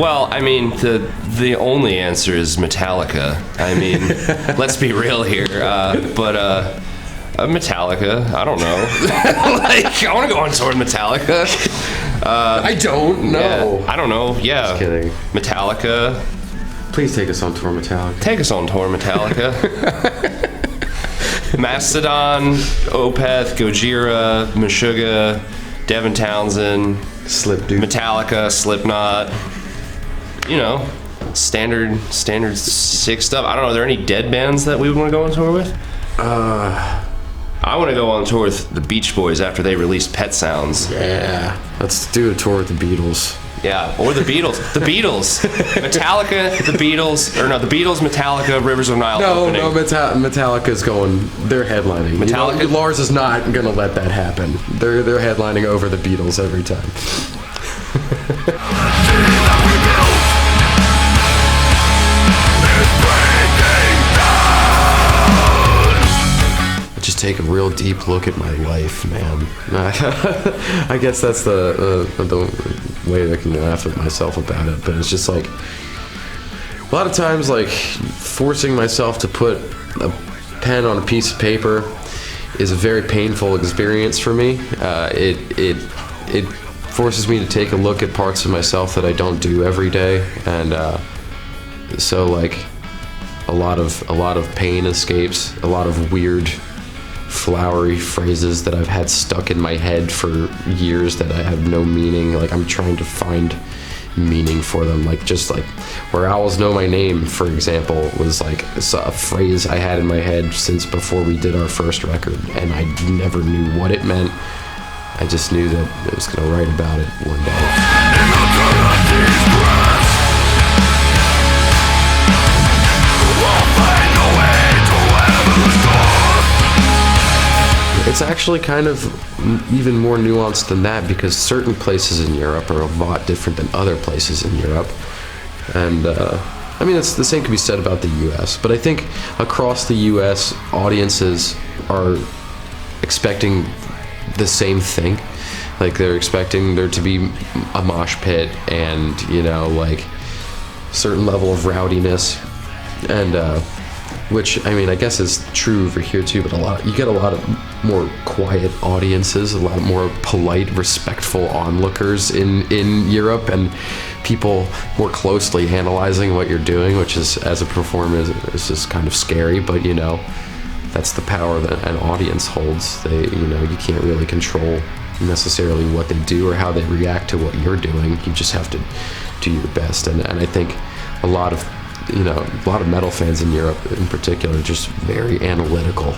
Well, I mean, the only answer is Metallica. I mean, let's be real here. But Metallica, I don't know. Like, I want to go on tour with Metallica. I don't know. Yeah, I don't know. Yeah. Just kidding. Metallica. Please take us on tour, Metallica. Take us on tour, Metallica. Mastodon, Opeth, Gojira, Meshuggah, Devin Townsend, Metallica, Slipknot. You know, standard sick stuff. I don't know. Are there any dead bands that we would want to go on tour with? I want to go on tour with the Beach Boys after they released Pet Sounds. Yeah. Let's do a tour with the Beatles. Yeah, or the Beatles. The Beatles. Metallica, the Beatles. Or no, the Beatles, Metallica, Rivers of Nihil. No, Metallica's going. They're headlining. Metallica. You know, Lars is not going to let that happen. They're headlining over the Beatles every time. Just take a real deep look at my life, man. I guess that's the way that I can laugh at myself about it. But it's just like a lot of times, like forcing myself to put a pen on a piece of paper is a very painful experience for me. It forces me to take a look at parts of myself that I don't do every day, and so like a lot of pain escapes, a lot of weird flowery phrases that I've had stuck in my head for years that I have no meaning. Like I'm trying to find meaning for them. Like just like "Where Owls Know My Name," for example, was like a phrase I had in my head since before we did our first record, and I never knew what it meant. I just knew that I was gonna write about it one day. It's actually kind of even more nuanced than that, because certain places in Europe are a lot different than other places in Europe. And I mean, it's the same can be said about the US, but I think across the US, audiences are expecting the same thing. Like they're expecting there to be a mosh pit and, you know, like certain level of rowdiness, and which, I mean, I guess is true over here too, but you get a lot of more quiet audiences, a lot more polite, respectful onlookers in Europe, and people more closely analyzing what you're doing, which is, as a performer, is just kind of scary, but you know, that's the power that an audience holds. You can't really control necessarily what they do or how they react to what you're doing. You just have to do your best, and I think a lot of metal fans in Europe in particular are just very analytical,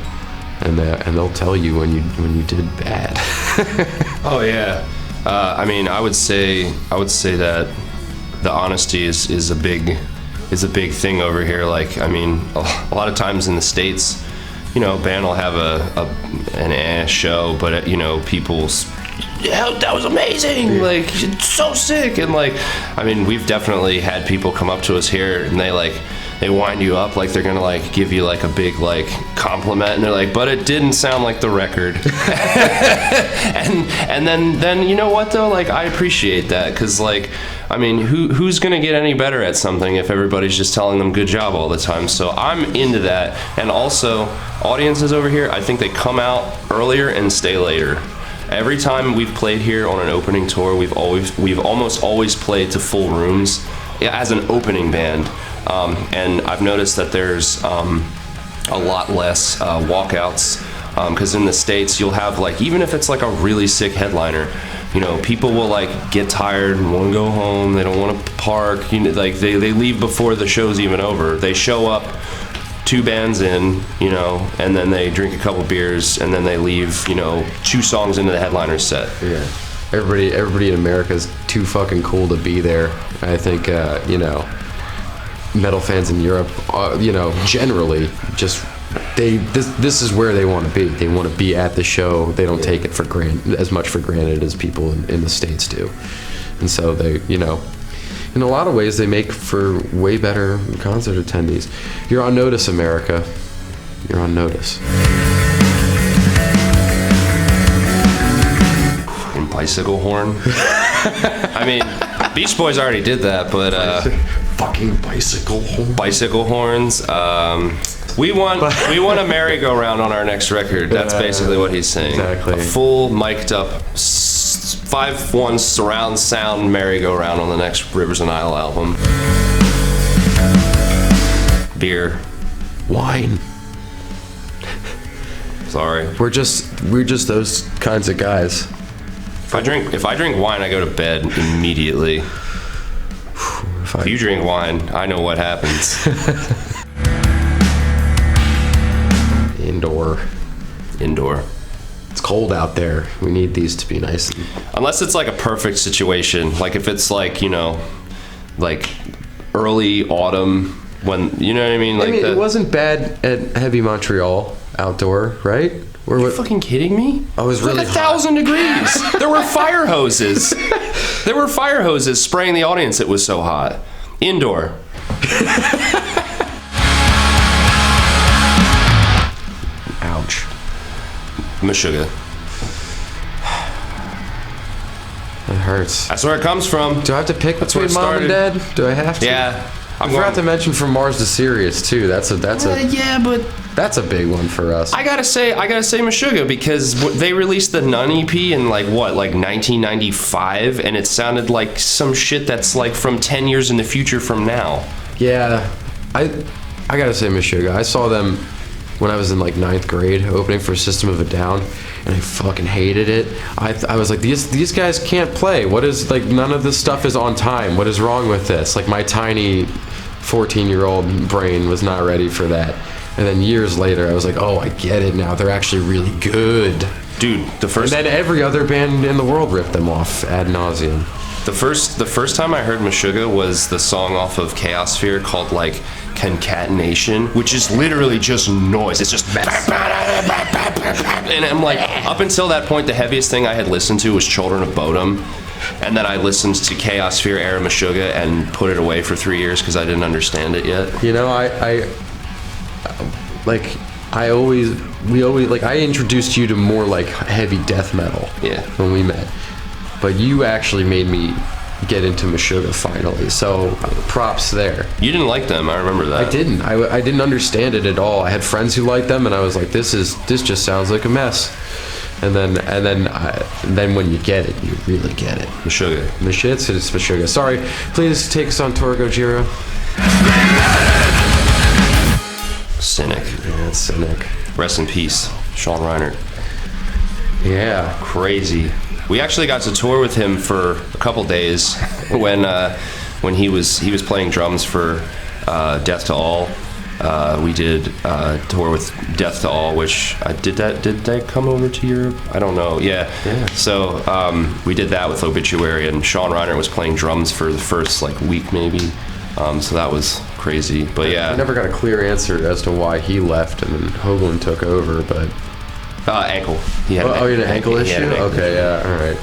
and they'll tell you when you did bad. Oh yeah, I mean, I would say that the honesty is a big thing over here. Like, I mean, a lot of times in the States, you know, a band will have an show, but you know, people's, yeah, that was amazing, like it's so sick, and like, I mean, we've definitely had people come up to us here and they wind you up like they're gonna like give you like a big like compliment, and they're like, but it didn't sound like the record. and then you know what though, like I appreciate that, because like, I mean, who's gonna get any better at something if everybody's just telling them good job all the time? So I'm into that. And also, audiences over here, I think they come out earlier and stay later. Every time we've played here on an opening tour, we've almost always played to full rooms as an opening band, and I've noticed that there's a lot less walkouts, because in the States you'll have, like, even if it's like a really sick headliner, you know, people will like get tired and want to go home. They don't want to park. You know, like they leave before the show's even over. They show up 2 bands in, you know, and then they drink a couple beers, and then they leave, you know, 2 songs into the headliner's set. Yeah. Everybody in America is too fucking cool to be there. I think, you know, metal fans in Europe, you know, generally just this is where they want to be. They want to be at the show. They don't take it for as much for granted as people in the States do. And so they, you know, in a lot of ways, they make for way better concert attendees. You're on notice, America. You're on notice. Fucking bicycle horn. I mean, Beach Boys already did that, but fucking bicycle horn. bicycle horns. We want a merry-go-round on our next record. That's basically what he's saying. Exactly. A full mic'd up 5.1 surround sound merry-go-round on the next Rivers of Nihil album. Beer. Wine. Sorry. We're just those kinds of guys. If I drink wine, I go to bed immediately. If you drink wine, I know what happens. Indoor. It's cold out there. We need these to be nice. Unless it's like a perfect situation. Like if it's like, like early autumn when, you know what I mean? Like it wasn't bad at Heavy Montreal outdoor, right? Are you fucking kidding me? I was really like 1,000 degrees. There were fire hoses. There were fire hoses spraying the audience. It was so hot. Indoor. Ouch. Meshuggah. It hurts. That's where it comes from. Do I have to pick That's where between it Mom and started. Dad? Do I have to? Yeah. I forgot to mention From Mars to Sirius too. That's a yeah, but that's a big one for us. I gotta say Meshuggah because they released the Nun EP in like 1995, and it sounded like some shit that's like from 10 years in the future from now. Yeah, I gotta say Meshuggah. I saw them when I was in like 9th grade, opening for System of a Down, and I fucking hated it. I was like, these guys can't play. What is, like, none of this stuff is on time. What is wrong with this? Like, my tiny 14-year-old brain was not ready for that. And then years later, I was like, oh, I get it now. They're actually really good. Dude, And then every other band in the world ripped them off ad nauseum. The first time I heard Meshuggah was the song off of Chaosphere called like Concatenation, which is literally just noise. It's just and I'm like, up until that point, the heaviest thing I had listened to was Children of Bodom, and then I listened to Chaosphere era Meshuggah and put it away for 3 years because I didn't understand it yet. You know, I introduced you to more like heavy death metal. Yeah. When we met. But you actually made me get into Meshuggah finally, so props there. You didn't like them, I remember that. I didn't. I didn't understand it at all. I had friends who liked them, and I was like, this just sounds like a mess. And then when you get it, you really get it. Meshuggah. It's Meshuggah. Sorry, please take us on tour, Gojira. Cynic. Yeah, it's Cynic. Rest in peace, Sean Reinert. Yeah. Crazy. We actually got to tour with him for a couple days when he was playing drums for Death to All. We did tour with Death to All, which did they come over to Europe? I don't know. Yeah. So we did that with Obituary, and Sean Reiner was playing drums for the first like week maybe. So that was crazy. But yeah, I never got a clear answer as to why he left and then Hoagland took over, but ankle. He had you had an ankle issue? Okay, yeah, all right.